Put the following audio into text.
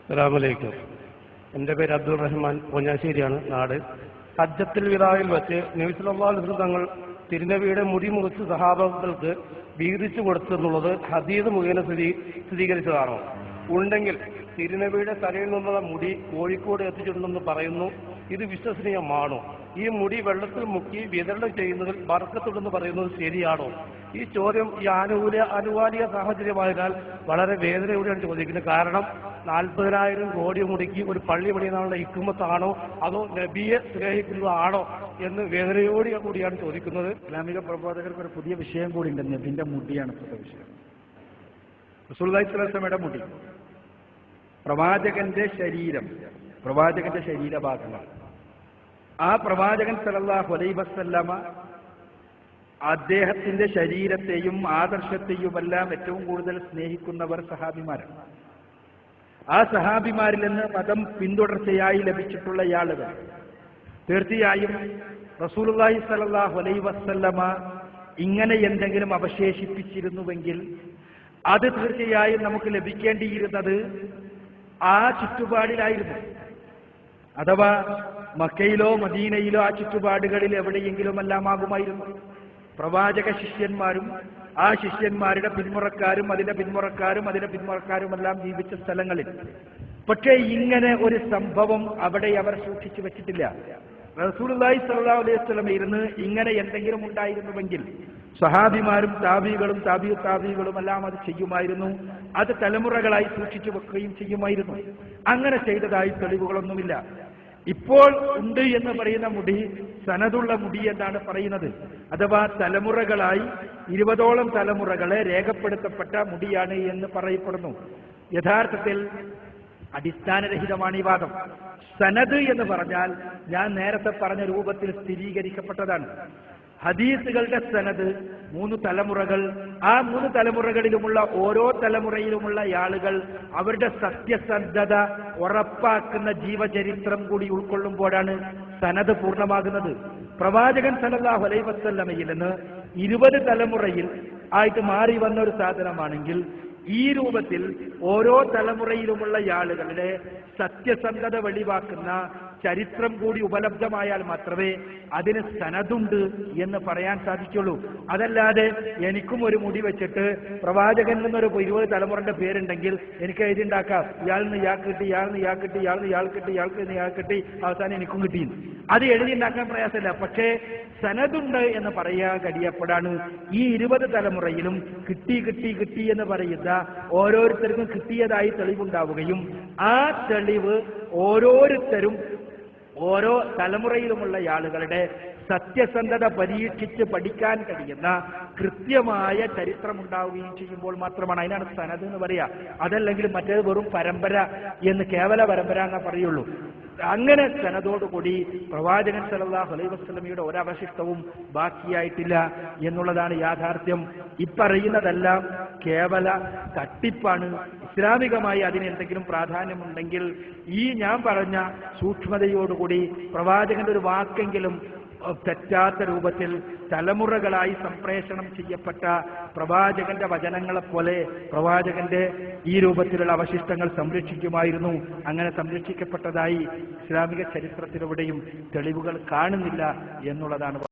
അസ്സലാമലൈക്കും. എൻ്റെ പേര് അബ്ദുൾ റഹ്മാൻ, പൊന്നാശ്ശേരിയാണ് നാട്. ഹജ്ജത്തുൽ വിദായിൽ വെച്ച് നബി സല്ലല്ലാഹു അലൈഹി വസല്ലം തങ്ങൾ തിരുനബിയുടെ മുടി മുറിച്ച് സഹാബാക്കൾക്ക് വീതിച്ചു കൊടുത്തെന്നുള്ളത് ഹദീസ് മുഖേന സ്ഥിരീകരിച്ചതാണോ? ഉണ്ടെങ്കിൽ തിരുനബിയുടെ തലയിൽ നിന്നുള്ള മുടി കോഴിക്കോട് എത്തിച്ചിട്ടുണ്ടെന്ന് പറയുന്നു. ഇത് വിശ്വസനീയമാണോ? ഈ മുടി വെള്ളത്തിൽ മുക്കി വിതരണം ചെയ്യുന്നതിൽ ബർക്കത്തുണ്ടെന്ന് പറയുന്നത് ശരിയാണോ? ഈ ചോദ്യം ഈ ആനുകാലിക സാഹചര്യമായതിനാൽ വളരെ വേദനയോടെയാണ് ചോദിക്കുന്നത്. കാരണം 40,000 കോടി മുടിക്ക് ഒരു പള്ളി പണിയുന്നതിനുള്ള ഹിക്മത്താണോ അതോ നബിയെ സ്നേഹിക്കുന്നതാണോ എന്ന് വേദനയോട് കൂടിയാണ് ചോദിക്കുന്നത്. ഇസ്ലാമിക പ്രബോധകർക്ക് ഒരു പുതിയ വിഷയം കൂടി ഉണ്ട്. നബിന്റെ മുടിയാണ് പുതിയ വിഷയം. റസൂലുള്ളാഹി സ്വല്ലല്ലാഹു അലൈഹി വസല്ലമയുടെ മുടി, പ്രവാചകന്റെ ശരീരം, പ്രവാചകന്റെ ശരീരഭാഗങ്ങൾ. ആ പ്രവാചകൻ സല്ലല്ലാഹു അലൈഹി വസല്ലമ അദ്ദേഹത്തിന്റെ ശരീരത്തെയും ആദർശത്തെയുമെല്ലാം ഏറ്റവും കൂടുതൽ സ്നേഹിക്കുന്നവർ സഹാബിമാരാണ്. ആ സഹാബിമാരിൽ നിന്ന് മതം പിന്തുടർച്ചയായി ലഭിച്ചിട്ടുള്ള ആളുകൾ തീർച്ചയായും റസൂലുള്ളാഹി സ്വല്ലല്ലാഹു അലൈഹി വസല്ലമ ഇങ്ങനെ എന്തെങ്കിലും അവശേഷിപ്പിച്ചിരുന്നുവെങ്കിൽ അത് തീർച്ചയായും നമുക്ക് ലഭിക്കേണ്ടിയിരുന്നത് ആ ചുറ്റുപാടിലായിരുന്നു. അഥവാ മക്കയിലോ മദീനയിലോ ആ ചുറ്റുപാടുകളിൽ എവിടെയെങ്കിലുമെല്ലാം ആകുമായിരുന്നു. പ്രവാചക ശിഷ്യന്മാരും ആ ശിഷ്യന്മാരുടെ പിന്മുറക്കാരും അതിന്റെ പിന്മുറക്കാരും അതിന്റെ പിന്മുറക്കാരുമെല്ലാം ജീവിച്ച സ്ഥലങ്ങളിൽ. പക്ഷേ ഇങ്ങനെ ഒരു സംഭവം അവിടെ അവർ സൂക്ഷിച്ചു വെച്ചിട്ടില്ല. റസൂലുള്ളാഹി സ്വല്ലല്ലാഹു അലൈഹി വസല്ലം ഇരുന്ന് ഇങ്ങനെ എന്തെങ്കിലും ഉണ്ടായിരുന്നുവെങ്കിൽ സഹാബിമാരും താബികളും താബികളും എല്ലാം അത് ചെയ്യുമായിരുന്നു. അത് തലമുറകളായി സൂക്ഷിച്ചു വെക്കുകയും ചെയ്യുമായിരുന്നു. അങ്ങനെ ചെയ്തതായി തെളിവുകളൊന്നുമില്ല. ഇപ്പോൾ ഉണ്ട് എന്ന് പറയുന്ന മുടി സനതുള്ള മുടി എന്നാണ് പറയുന്നത്. അഥവാ തലമുറകളായി 20ഓളം തലമുറകളെ രേഖപ്പെടുത്തപ്പെട്ട മുടിയാണ് എന്ന് പറയപ്പെടുന്നു. യഥാർത്ഥത്തിൽ അടിസ്ഥാനരഹിതമാണ് ഈ വാദം. സനദ് എന്ന് പറഞ്ഞാൽ ഞാൻ നേരത്തെ പറഞ്ഞ രൂപത്തിൽ സ്ഥിരീകരിക്കപ്പെട്ടതാണ്. ഹദീസുകളുടെ സനദ് 3 തലമുറകൾ. ആ 3 തലമുറകളിലുമുള്ള ഓരോ തലമുറയിലുമുള്ള ആളുകൾ അവരുടെ സത്യസന്ധത ഉറപ്പാക്കുന്ന ജീവചരിത്രം കൂടി ഉൾക്കൊള്ളുമ്പോഴാണ് സനദ് പൂർണ്ണമാകുന്നത്. പ്രവാചകൻ സല്ലല്ലാഹു അലൈഹി വസല്ലമയിൽ നിന്ന് 20 തലമുറയിൽ ആയിട്ട് മാറി വന്ന ഒരു സാധനമാണെങ്കിൽ ഈ രൂപത്തിൽ ഓരോ തലമുറയിലുമുള്ള ആളുകളുടെ സത്യസന്ധത വെളിവാക്കുന്ന ചരിത്രം കൂടി ഉപലബ്ധമായാൽ മാത്രമേ അതിന് സനദുണ്ട് എന്ന് പറയാൻ സാധിക്കുള്ളൂ. അതല്ലാതെ എനിക്കും ഒരു മുടി വെച്ചിട്ട് പ്രവാചകൻ എന്നൊരു 20 തലമുറന്റെ പേരുണ്ടെങ്കിൽ എനിക്ക് എഴുതിണ്ടാക്കാം, ഇയാളിന്ന് ഇയാൾക്ക് കിട്ടി, ഇയാളിന്ന് ഇയാൾക്ക് കിട്ടി, ഇയാളിന്ന് ഇയാൾക്ക് കിട്ടി, ഇയാൾക്ക് കിട്ടി, അവസാനം എനിക്കും കിട്ടി. അത് എഴുതിണ്ടാക്കാൻ പ്രയാസമില്ല. പക്ഷേ സനദുണ്ട് എന്ന് പറയാൻ കഴിയപ്പെടാണ് ഈ 20 തലമുറയിലും കിട്ടി കിട്ടി കിട്ടി എന്ന് പറയുന്ന ഓരോരുത്തർക്കും കിട്ടിയതായി തെളിവുണ്ടാവുകയും ആ തെളിവ് ഓരോരുത്തരും ഓരോ തലമുറയിലുമുള്ള ആളുകളുടെ സത്യസന്ധത പരീക്ഷിച്ച് പഠിക്കാൻ കഴിയുന്ന കൃത്യമായ ചരിത്രമുണ്ടാവുകയും ചെയ്യുമ്പോൾ മാത്രമാണ് അതിനാണ് സനദ് എന്ന് പറയുക. അതല്ലെങ്കിൽ മറ്റേത് വെറും പരമ്പര എന്ന്, കേവല പരമ്പര എന്നേ പറയുള്ളൂ. അങ്ങനെ സനദോടുകൂടി പ്രവാചകൻ സല്ലല്ലാഹു അലൈഹി വസല്ലമയുടെ ഒരവശിഷ്ടവും ബാക്കിയായിട്ടില്ല എന്നുള്ളതാണ് യാഥാർത്ഥ്യം. ഇപ്പറയുന്നതെല്ലാം കേവല തട്ടിപ്പാണ്. ഇസ്ലാമികമായി അതിന് എന്തെങ്കിലും പ്രാധാന്യമുണ്ടെങ്കിൽ ഈ ഞാൻ പറഞ്ഞ സൂക്ഷ്മതയോടുകൂടി പ്രവാചകന്റെ ഒരു വാക്കെങ്കിലും തെറ്റാത്ത രൂപത്തിൽ തലമുറകളായി സംപ്രേഷണം ചെയ്യപ്പെട്ട പ്രവാചകന്റെ വചനങ്ങളെപ്പോലെ പ്രവാചകന്റെ ഈ രൂപത്തിലുള്ള അവശിഷ്ടങ്ങൾ സംരക്ഷിക്കുമായിരുന്നു. അങ്ങനെ സംരക്ഷിക്കപ്പെട്ടതായി ഇസ്ലാമിക ചരിത്രത്തിലെവിടെയും തെളിവുകൾ കാണുന്നില്ല എന്നുള്ളതാണ്.